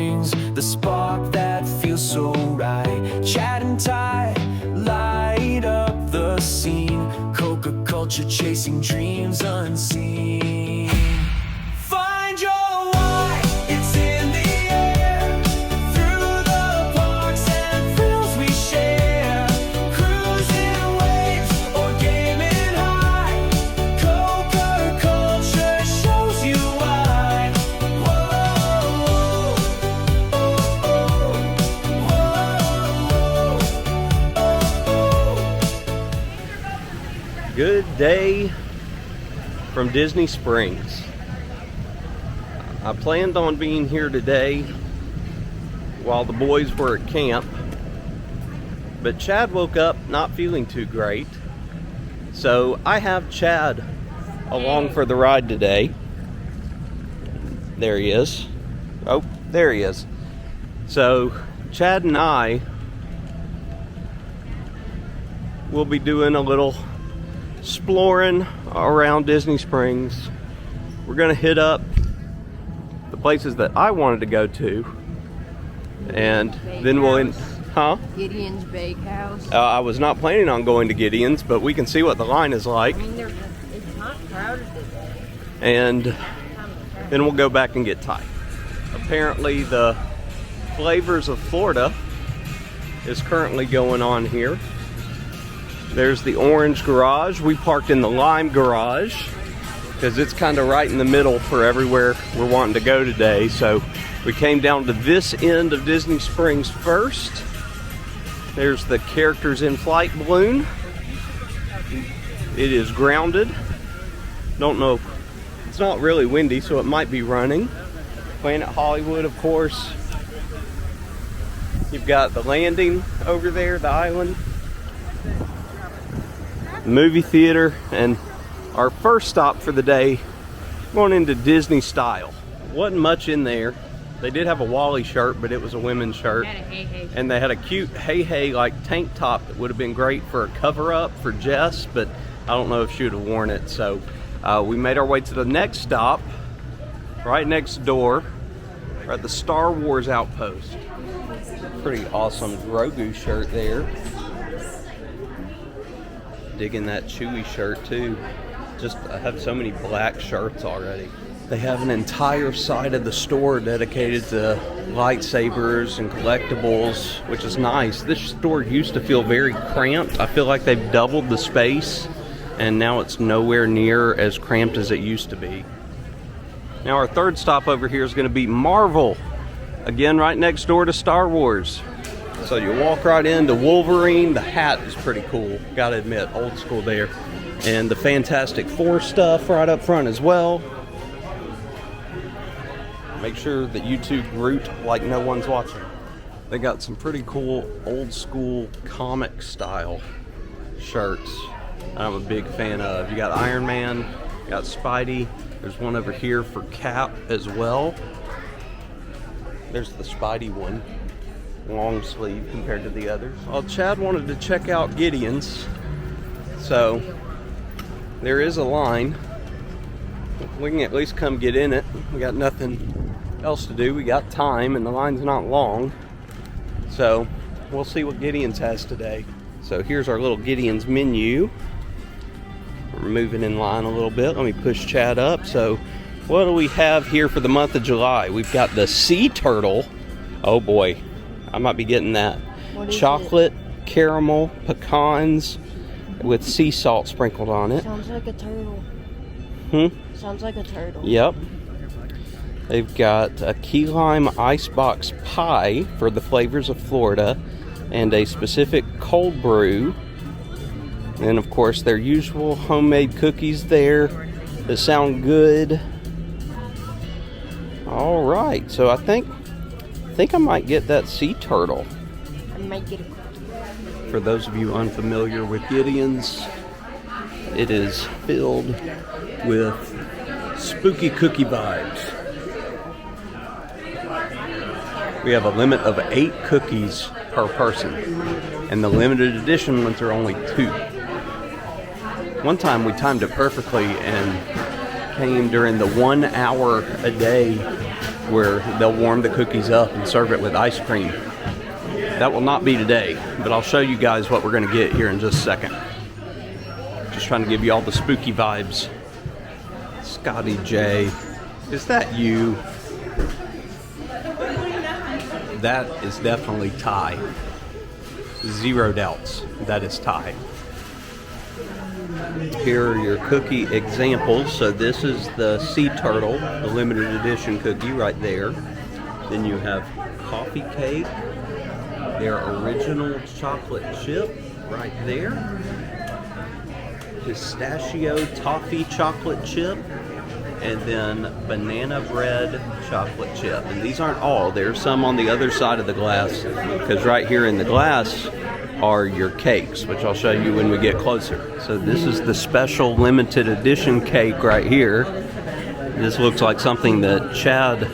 Springs, the spark that feels so right. Chad and Ty light up the scene, Coca culture chasing dreams unseen. Find your why, it's in the air, through the parks and thrills we share. Cruising waves or gaming high, Coca culture shows you why. Whoa, Good day from Disney Springs. I planned on being here today while the boys were at camp, but Chad woke up not feeling too great, so I have Chad along for the ride today. There he is. Oh, there he is. So Chad and I will be doing a little exploring around Disney Springs. We're gonna hit up the places that I wanted to go to, and then we'll Gideon's Bakehouse. I was not planning on going to Gideon's, but we can see what the line is like. I mean, it's not crowded today. And then we'll go back and get Thai. Apparently the Flavors of Florida is currently going on here. There's the orange garage. We parked in the lime garage because it's kind of right in the middle for everywhere we're wanting to go today. So we came down to this end of Disney Springs first. There's the Characters in Flight balloon. It is grounded. Don't know, it's not really windy, so it might be running. Planet Hollywood, of course. You've got the landing over there, the island. Movie theater, and our first stop for the day, going into Disney Style. Wasn't much in there. They did have a Wally shirt, but it was a women's shirt. And they had a cute hey like tank top that would have been great for a cover up for Jess, but I don't know if she would have worn it. So we made our way to the next stop, right next door. We're at the Star Wars Outpost. Pretty awesome Grogu shirt there. Digging that Chewie shirt too. Just I have so many black shirts already. They have an entire side of the store dedicated to lightsabers and collectibles, which is nice. This store used to feel very cramped. I feel like they've doubled the space, and now it's nowhere near as cramped as it used to be. Now our third stop over here is going to be Marvel. Again, right next door to Star Wars. So you walk right into Wolverine. The hat is pretty cool, gotta admit, old school there. And the Fantastic Four stuff right up front as well. Make sure that you two Groot like no one's watching. They got some pretty cool old school comic style shirts I'm a big fan of. You got Iron Man, you got Spidey. There's one over here for Cap as well. There's the Spidey one. Long sleeve compared to the others. Well, Chad wanted to check out Gideon's, so there is a line. We can at least come get in it. We got nothing else to do. We got time, and the line's not long, so we'll see what Gideon's has today. So here's our little Gideon's menu. We're moving in line a little bit. Let me push Chad up. So what do we have here for the month of July? We've got the sea turtle. Oh boy, I might be getting that. Chocolate, caramel, pecans with sea salt sprinkled on it. Sounds like a turtle. Sounds like a turtle. Yep. They've got a key lime icebox pie for the Flavors of Florida and a specific cold brew. And of course their usual homemade cookies there that sound good. All right, so I think I might get that sea turtle. I might get a cookie. For those of you unfamiliar with Gideon's, it is filled with spooky cookie vibes. We have a limit of 8 cookies per person, and the limited edition ones are only 2. One time we timed it perfectly and came during the 1 hour a day where they'll warm the cookies up and serve it with ice cream. That will not be today, but I'll show you guys what we're going to get here in just a second. Just trying to give you all the spooky vibes. Scotty J, is that you? That is definitely Ty. Zero doubts, that is Ty. Here are your cookie examples. So this is the sea turtle, the limited edition cookie right there. Then you have coffee cake, their original chocolate chip right there. Pistachio toffee chocolate chip, and then banana bread chocolate chip. And these aren't all, there's some on the other side of the glass, because right here in the glass are your cakes, which I'll show you when we get closer. So this is the special limited edition cake right here. This looks like something that Chad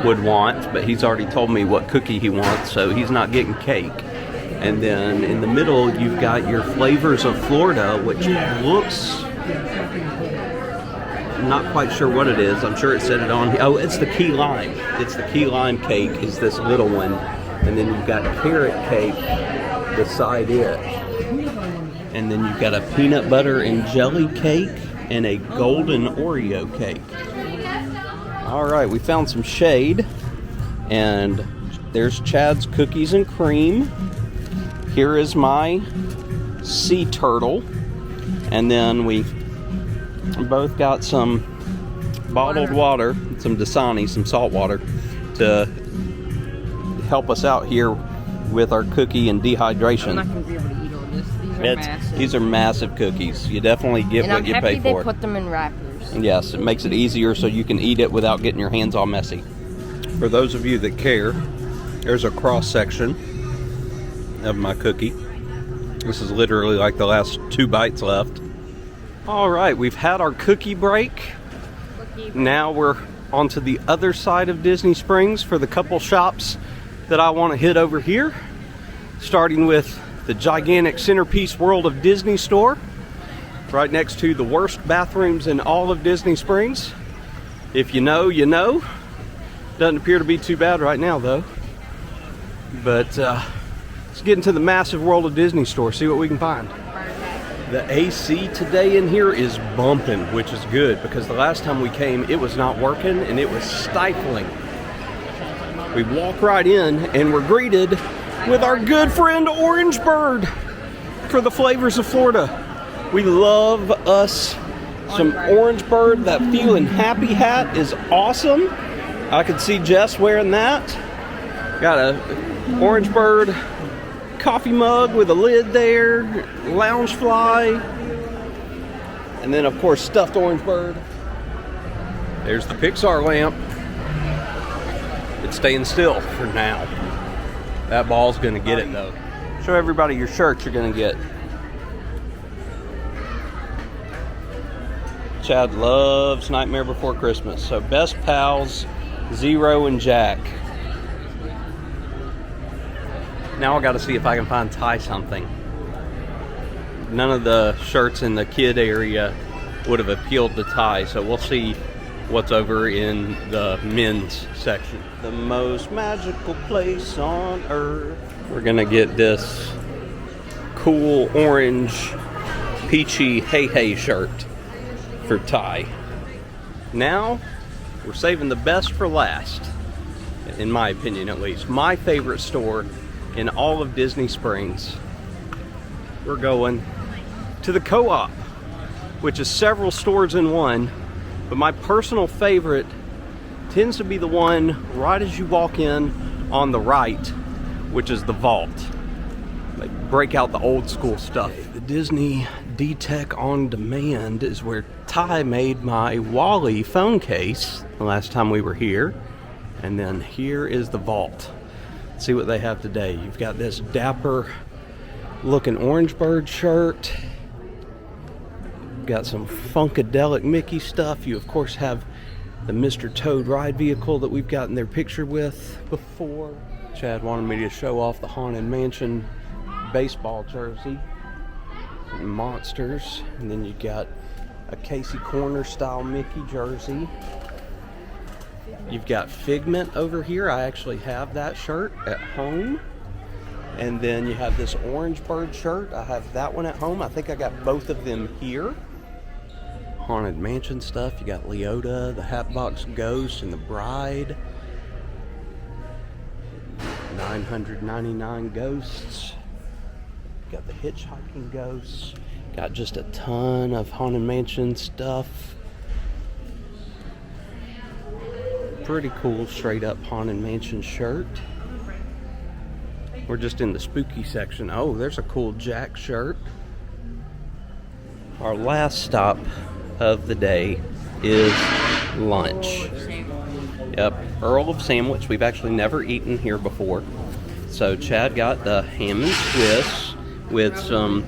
would want, but he's already told me what cookie he wants, so he's not getting cake. And then in the middle, you've got your flavors of Florida, which looks, I'm not quite sure what it is. I'm sure it said it on here. Oh, it's the key lime. It's the key lime cake is this little one. And then you've got carrot cake beside it. And then you've got a peanut butter and jelly cake and a golden Oreo cake. All right, we found some shade. And there's Chad's cookies and cream. Here is my sea turtle. And then we both got some bottled water, some Dasani, some salt water, to help us out here with our cookie and dehydration. I'm not going to be able to eat all this. These are massive. These are massive cookies. You definitely get what you pay for. And I'm happy they put them in wrappers. Yes, it makes it easier so you can eat it without getting your hands all messy. For those of you that care, there's a cross section of my cookie. This is literally like the last 2 bites left. All right, we've had our cookie break. Now we're onto the other side of Disney Springs for the couple shops that I want to hit over here. Starting with the gigantic centerpiece World of Disney store, right next to the worst bathrooms in all of Disney Springs. If you know, you know. Doesn't appear to be too bad right now though. But let's get into the massive World of Disney store, see what we can find. The AC today in here is bumping, which is good because the last time we came it was not working and it was stifling. We walk right in and we're greeted with our good friend Orange Bird for the flavors of Florida. We love us some Orange Bird. That Feeling Happy hat is awesome. I could see Jess wearing that. Got a Orange Bird coffee mug with a lid there, Loungefly, and then of course stuffed Orange Bird. There's the Pixar lamp. It's staying still for now. That ball's gonna get it though. Show everybody your shirts you're gonna get. Chad loves Nightmare Before Christmas. So Best Pals, Zero and Jack. Now I gotta see if I can find Ty something. None of the shirts in the kid area would have appealed to Ty, so we'll see what's over in the men's section. The most magical place on earth. We're gonna get this cool orange peachy hey hey shirt for Ty. Now we're saving the best for last, in my opinion at least. My favorite store in all of Disney Springs. We're going to the Co-op, which is several stores in one, but my personal favorite tends to be the one right as you walk in on the right, which is the Vault. They break out the old school stuff. The Disney D-Tech On Demand is where Ty made my Wally phone case the last time we were here. And then here is the Vault. Let's see what they have today. You've got this dapper looking Orange Bird shirt. You've got some Funkadelic Mickey stuff. You of course have the Mr. Toad ride vehicle that we've gotten their picture with before. Chad wanted me to show off the Haunted Mansion baseball jersey. Monsters. And then you got a Casey Corner style Mickey jersey. You've got Figment over here. I actually have that shirt at home. And then you have this orange bird shirt. I have that one at home. I think I got both of them here. Haunted Mansion stuff. You got Leota, the Hatbox Ghost, and the Bride. 999 Ghosts. Got the Hitchhiking Ghosts. Got just a ton of Haunted Mansion stuff. Pretty cool straight up Haunted Mansion shirt. We're just in the spooky section. Oh, there's a cool Jack shirt. Our last stop of the day is lunch. Yep, Earl of Sandwich. We've actually never eaten here before. So Chad got the ham and Swiss with some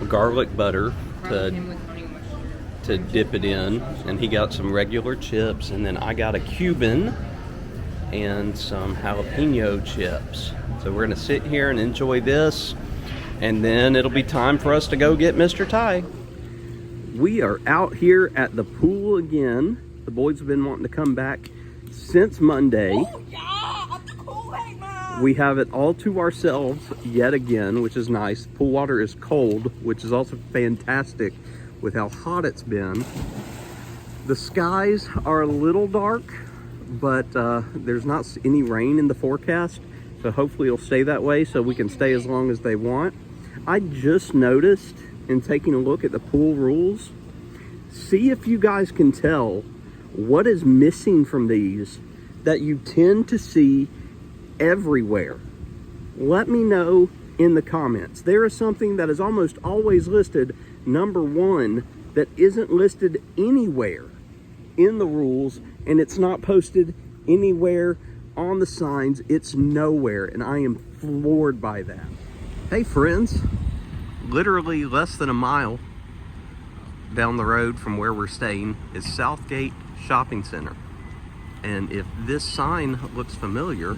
garlic butter to dip it in, and he got some regular chips, and then I got a Cuban and some jalapeno chips. So we're gonna sit here and enjoy this, and then it'll be time for us to go get Mr. Ty. We are out here at the pool again. The boys have been wanting to come back since Monday. Oh, yeah, at the pool, hey, man. We have it all to ourselves yet again, which is nice. Pool water is cold, which is also fantastic with how hot it's been. The skies are a little dark, but there's not any rain in the forecast, so hopefully it'll stay that way so we can stay as long as they want. I just noticed in taking a look at the pool rules, see if you guys can tell what is missing from these that you tend to see everywhere. Let me know in the comments. There is something that is almost always listed number one that isn't listed anywhere in the rules, and it's not posted anywhere on the signs. It's nowhere, and I am floored by that. Hey friends, literally less than a mile down the road from where we're staying is Southgate Shopping Center. And if this sign looks familiar,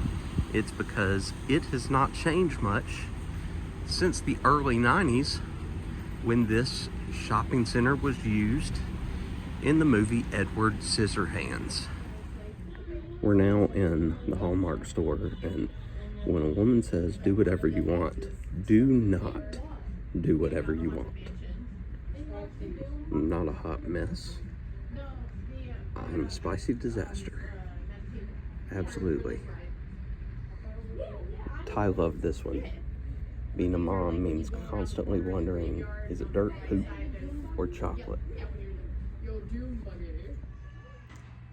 it's because it has not changed much since the early 90s when this shopping center was used in the movie Edward Scissorhands. We're now in the Hallmark store, and when a woman says do whatever you want, do not do whatever you want. I'm not a hot mess. I'm a spicy disaster. Absolutely. Ty loved this one. Being a mom means constantly wondering, is it dirt, poop, or chocolate?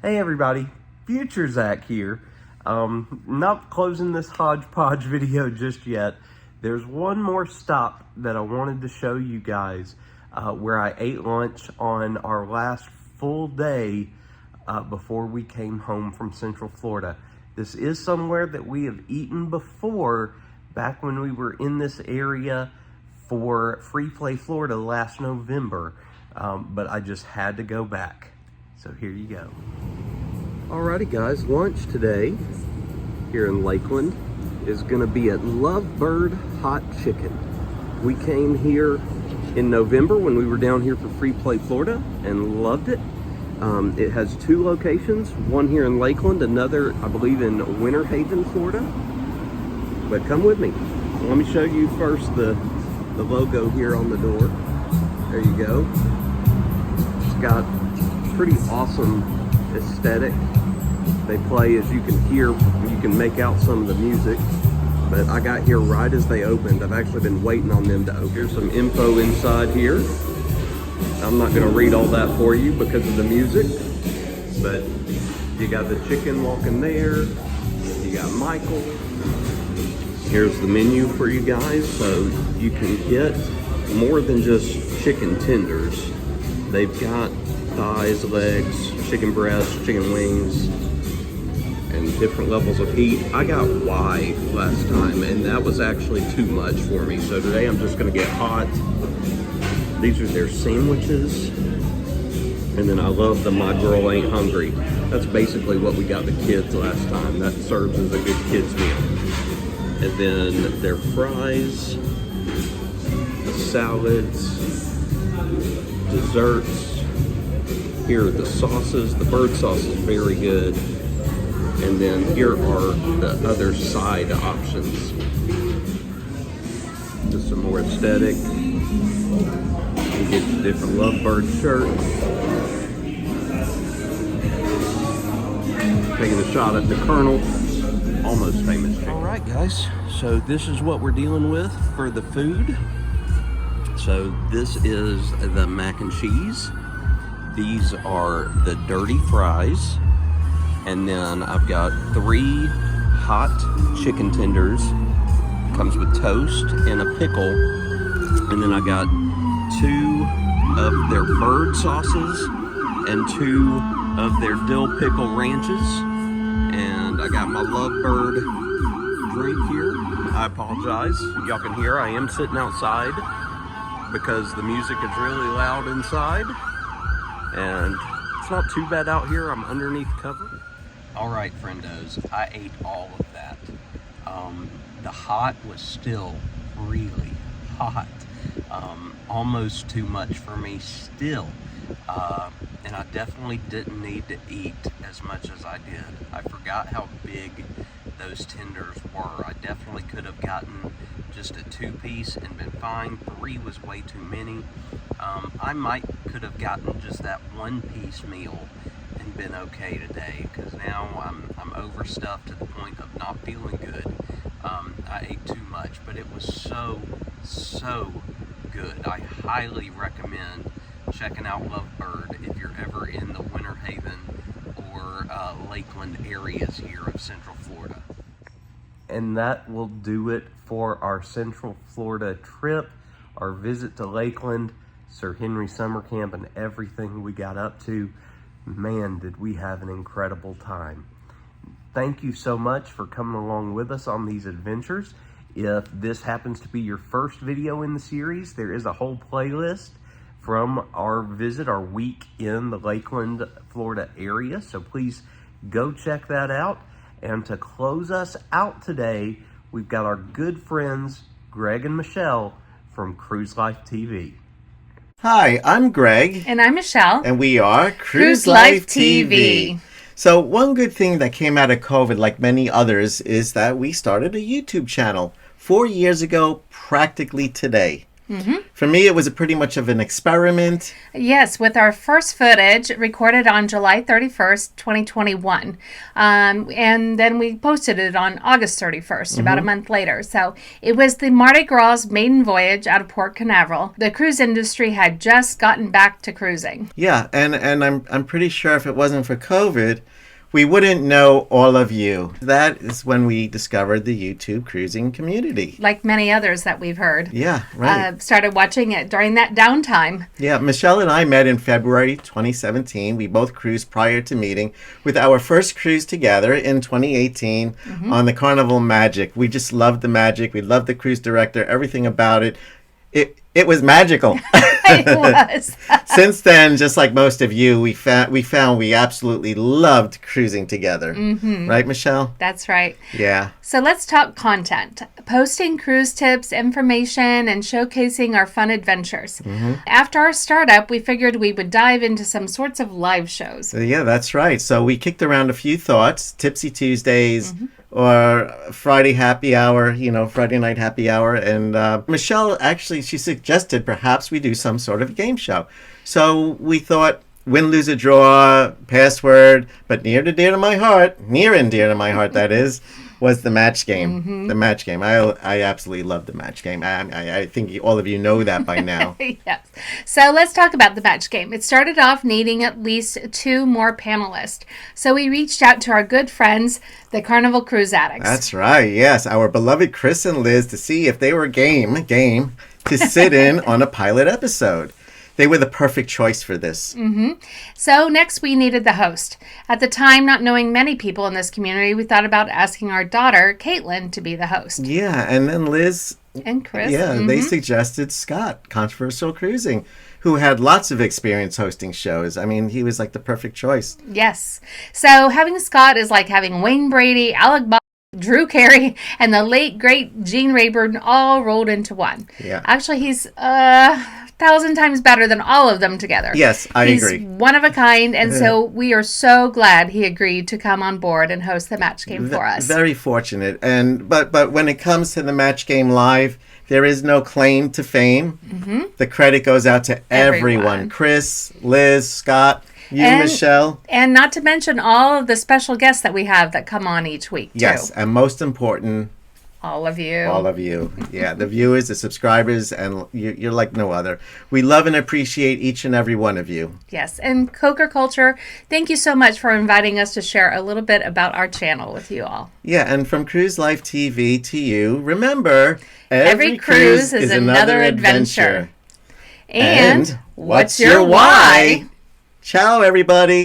Hey everybody, Future Zach here. Not closing this hodgepodge video just yet. There's one more stop that I wanted to show you guys where I ate lunch on our last full day before we came home from Central Florida. This is somewhere that we have eaten before back when we were in this area for Free Play Florida last November, but I just had to go back. So here you go. Alrighty guys, lunch today here in Lakeland is gonna be at Lovebird Hot Chicken. We came here in November when we were down here for Free Play Florida and loved it. It has two locations, one here in Lakeland, another I believe in Winter Haven, Florida. But come with me. Let me show you first the logo here on the door. There you go. It's got pretty awesome aesthetic. They play, as you can hear, you can make out some of the music. But I got here right as they opened. I've actually been waiting on them to open. Here's some info inside here. I'm not gonna read all that for you because of the music. But you got the chicken walking there. You got Michael. Here's the menu for you guys, so you can get more than just chicken tenders. They've got thighs, legs, chicken breasts, chicken wings, and different levels of heat. I got Y last time, and that was actually too much for me. So today I'm just gonna get hot. These are their sandwiches. And then I love the My Girl Ain't Hungry. That's basically what we got the kids last time. That serves as a good kids meal. And then their fries, the salads, desserts. Here are the sauces. The bird sauce is very good. And then here are the other side options. Just some more aesthetic. You get the different Lovebird shirts. Taking a shot at the Colonel, almost famous. All right, guys. So this is what we're dealing with for the food. So this is the mac and cheese. These are the dirty fries. And then I've got 3 hot chicken tenders. Comes with toast and a pickle. And then I got 2 of their bird sauces and 2 of their dill pickle ranches. And I got my Lovebird drink here. I apologize. Y'all can hear I am sitting outside because the music is really loud inside. And it's not too bad out here. I'm underneath cover. All right, friendos, I ate all of that. The hot was still really hot. Almost too much for me still. And I definitely didn't need to eat as much as I did. I forgot how big those tenders were. I definitely could have gotten just a 2-piece and been fine. 3 was way too many. I could have gotten just that 1-piece meal and been okay today, because now I'm overstuffed to the point of not feeling good. I ate too much, but it was so good. I highly recommend checking out Lovebird if you're ever in the Winter Haven or Lakeland areas here of Central Florida. And that will do it for our Central Florida trip, our visit to Lakeland, Sir Henry Summer Camp, and everything we got up to. Man, did we have an incredible time. Thank you so much for coming along with us on these adventures. If this happens to be your first video in the series, there is a whole playlist from our visit, our week in the Lakeland, Florida area. So please go check that out. And to close us out today, we've got our good friends, Greg and Michele from Cruise Life TV. Hi, I'm Greg. And I'm Michele. And we are Cruise Life TV. So one good thing that came out of COVID, like many others, is that we started a YouTube channel 4 years ago, practically today. For me, it was pretty much of an experiment. Yes, with our first footage recorded on July 31st, 2021. And then we posted it on August 31st, about a month later. So it was the Mardi Gras maiden voyage out of Port Canaveral. The cruise industry had just gotten back to cruising. Yeah, and I'm pretty sure if it wasn't for COVID, we wouldn't know all of you. That is when we discovered the YouTube cruising community. Like many others that we've heard. Yeah, right. Started watching it during that downtime. Yeah, Michele and I met in February 2017. We both cruised prior to meeting with our first cruise together in 2018 on the Carnival Magic. We just loved the magic. We loved the cruise director, everything about it. It was magical. It was. Since then, just like most of you, we found we absolutely loved cruising together. Right, Michele? That's right. Yeah. So let's talk content. Posting cruise tips, information, and showcasing our fun adventures. After our startup, we figured we would dive into some sorts of live shows. Yeah, that's right. So we kicked around a few thoughts, Tipsy Tuesdays, or Friday happy hour, Friday night happy hour. And Michele, actually, she suggested perhaps we do some sort of game show. So we thought, win, lose, or draw, password, but near and dear to my heart, that is, was the match game. The match game. I absolutely love the match game. I think all of you know that by now. Yes. So let's talk about the match game. It started off needing at least 2 more panelists. So we reached out to our good friends, the Carnival Cruise Addicts. That's right. Yes. Our beloved Chris and Liz, to see if they were game to sit in on a pilot episode. They were the perfect choice for this. So next we needed the host. At the time, not knowing many people in this community, we thought about asking our daughter, Caitlin, to be the host. Yeah, and then Liz and Chris. Yeah, they suggested Scott, Controversial Cruising, who had lots of experience hosting shows. I mean, he was like the perfect choice. Yes. So having Scott is like having Wayne Brady, Alec Baldwin, Drew Carey, and the late, great Gene Rayburn all rolled into one. Yeah. Actually, he's 1,000 times better than all of them together. Yes, I He's agree. one of a kind, and so we are so glad he agreed to come on board and host the match game for us. Very fortunate. And but when it comes to the Match Game Live, there is no claim to fame. The credit goes out to everyone. Chris, Liz, Scott, you, Michelle. And not to mention all of the special guests that we have that come on each week, too. Yes, and most important, all of you. all of you. Yeah, the viewers, the subscribers, and you're like no other. We love and appreciate each and every one of you. Yes, and Coker Culture, thank you so much for inviting us to share a little bit about our channel with you all. Yeah, and from Cruise Life TV to you, remember, Every cruise is another adventure. And what's your why? Ciao, everybody.